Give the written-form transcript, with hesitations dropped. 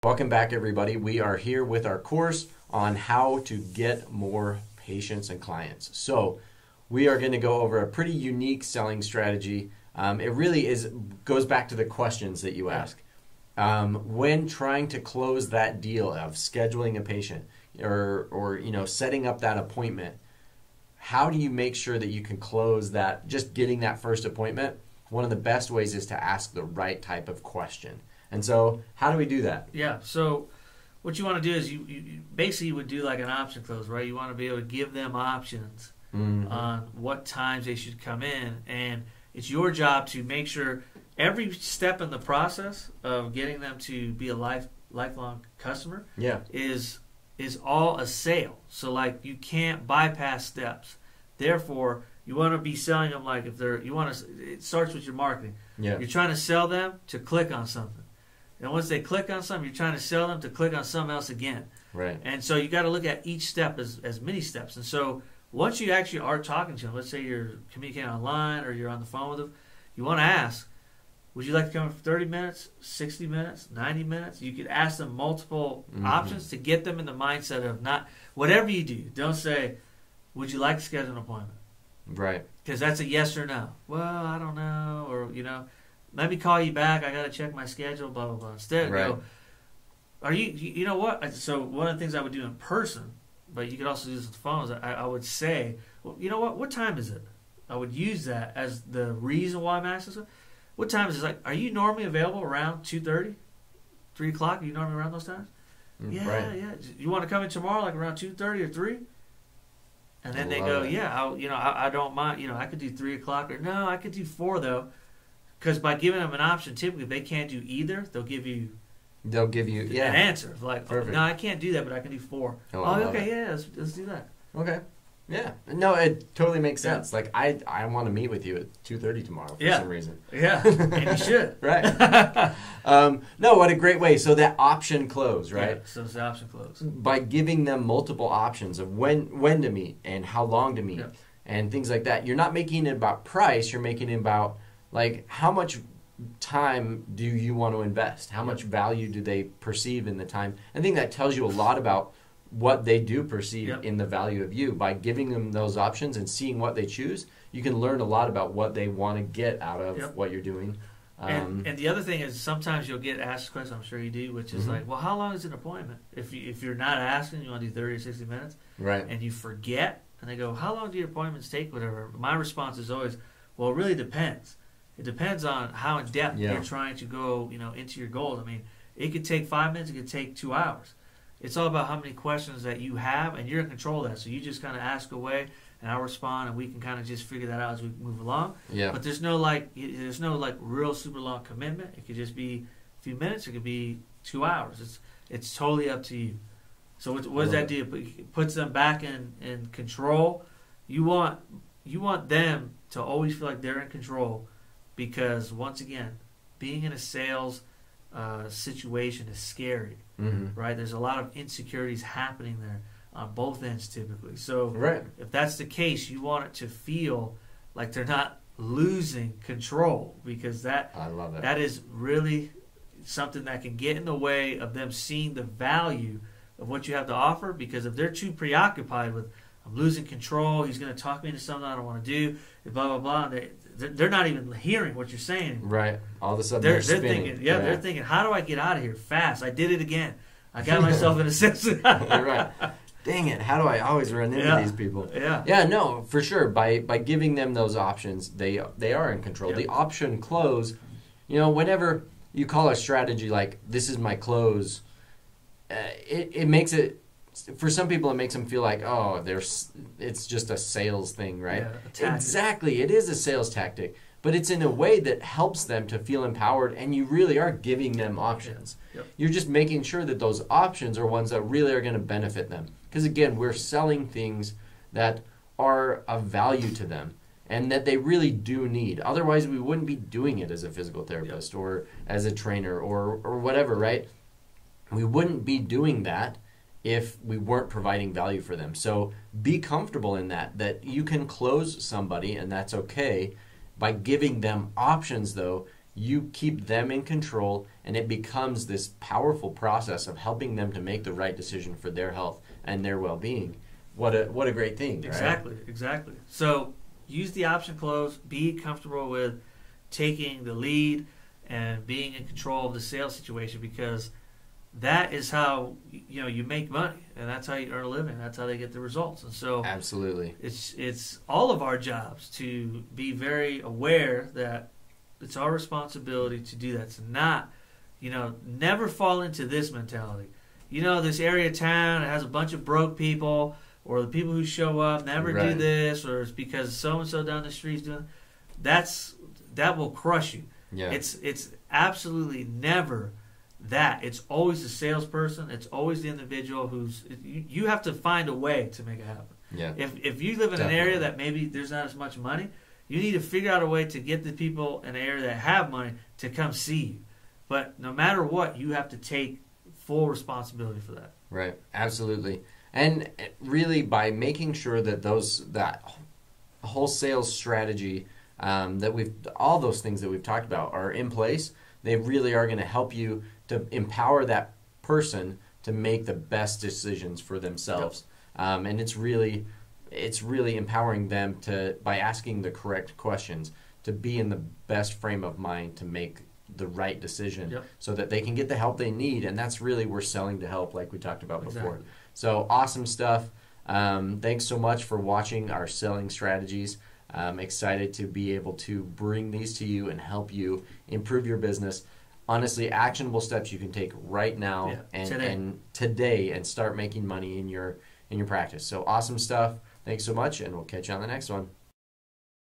Welcome back, everybody. We are here with our course on how to get more patients and clients. So we are going to go over a pretty unique selling strategy. It really goes back to the questions that you ask. When trying to close that deal of scheduling a patient or setting up that appointment, how do you make sure that you can close that, just getting that first appointment? One of the best ways is to ask the right type of question. And so how do we do that? Yeah, so what you want to do is you basically would do like an option close, right? You want to be able to give them options on what times they should come in. And it's your job to make sure every step in the process of getting them to be a lifelong customer is all a sale. So like you can't bypass steps. Therefore, you want to be selling them like it starts with your marketing. Yeah. You're trying to sell them to click on something. And once they click on something, you're trying to sell them to click on something else again. Right. And so you got to look at each step as mini steps. And so once you actually are talking to them, let's say you're communicating online or you're on the phone with them, you want to ask, would you like to come in for 30 minutes, 60 minutes, 90 minutes? You could ask them multiple options to get them in the mindset of not, whatever you do, don't say, would you like to schedule an appointment? Right. Because that's a yes or no. Well, I don't know. Or, let me call you back. I got to check my schedule, blah, blah, blah. Instead, go, are you know what? So one of the things I would do in person, but you could also do this with the phone, is I would say, well, you know what time is it? I would use that as the reason why I'm asking this. What time is it? Like, are you normally available around 2:30, 3 o'clock? Are you normally around those times? Yeah. You want to come in tomorrow, like around 2:30 or 3? And then they go, I don't mind. I could do 3 o'clock, or no, I could do 4 though. Because by giving them an option, typically if they can't do either, they'll give you an answer. Like, no, I can't do that, but I can do 4. Let's do that. Okay. Yeah. No, it totally makes sense. Like, I want to meet with you at 2:30 tomorrow for some reason. Yeah, and you should. Right. No, what a great way. So that option close, right? Yeah, so it's the option close. By giving them multiple options of when to meet and how long to meet and things like that. You're not making it about price. You're making it about, like, how much time do you want to invest? How much value do they perceive in the time? I think that tells you a lot about what they do perceive in the value of you. By giving them those options and seeing what they choose, you can learn a lot about what they want to get out of what you're doing. And the other thing is, sometimes you'll get asked a question, I'm sure you do, which is like, well, how long is an appointment? If you're not asking, you want to do 30 or 60 minutes, right? And you forget, and they go, how long do your appointments take, whatever? My response is always, well, it really depends. It depends on how in depth you're trying to go, into your goals. I mean, it could take 5 minutes, it could take 2 hours. It's all about how many questions that you have, and you're in control of that. So you just kind of ask away, and I'll respond, and we can kind of just figure that out as we move along. Yeah. But there's no real super long commitment. It could just be a few minutes. It could be 2 hours. It's totally up to you. So what does that do? It puts them back in control. You want them to always feel like they're in control, because once again, being in a sales situation is scary, right? There's a lot of insecurities happening there on both ends typically. So if that's the case, you want it to feel like they're not losing control, because I love it. That is really something that can get in the way of them seeing the value of what you have to offer. Because if they're too preoccupied with, I'm losing control, he's going to talk me into something I don't want to do, blah, blah, blah, they're not even hearing what you're saying. Right. All of a sudden they're thinking, they're thinking, how do I get out of here fast? I did it again. I got myself in a situation. Right. Dang it. How do I always run into these people? Yeah. Yeah, no, for sure. By giving them those options, they are in control. The option close, whenever you call a strategy like, this is my close, it makes it, for some people, it makes them feel like, it's just a sales thing, right? Yeah, exactly. It is a sales tactic, but it's in a way that helps them to feel empowered, and you really are giving them options. Yep. You're just making sure that those options are ones that really are going to benefit them. Because, again, we're selling things that are of value to them and that they really do need. Otherwise, we wouldn't be doing it as a physical therapist or as a trainer or whatever, right? We wouldn't be doing that if we weren't providing value for them. So be comfortable in that you can close somebody, and that's okay. By giving them options, though, you keep them in control, and it becomes this powerful process of helping them to make the right decision for their health and their well-being. What a great thing, right? Exactly. So use the option close. Be comfortable with taking the lead and being in control of the sales situation, because that is how you make money, and that's how you earn a living. That's how they get the results. And so, absolutely, it's all of our jobs to be very aware that it's our responsibility to do that. To not, never fall into this mentality. This area of town has a bunch of broke people, or the people who show up never do this, or it's because so and so down the street is doing. That will crush you. Yeah. It's absolutely never that. It's always the salesperson. It's always the individual who's. You have to find a way to make it happen. Yeah. If you live in an area that maybe there's not as much money, you need to figure out a way to get the people in an area that have money to come see you. But no matter what, you have to take full responsibility for that. Right. Absolutely. And really, by making sure that that whole sales strategy, all those things that we've talked about are in place, they really are going to help you to empower that person to make the best decisions for themselves. Yep. And it's really empowering them by asking the correct questions, to be in the best frame of mind to make the right decision. Yep. So that they can get the help they need. And that's really, we're selling to help, like we talked about before. So awesome stuff. Thanks so much for watching our selling strategies. I'm excited to be able to bring these to you and help you improve your business. Honestly, actionable steps you can take right now and today and start making money in your practice. So awesome stuff. Thanks so much, and we'll catch you on the next one.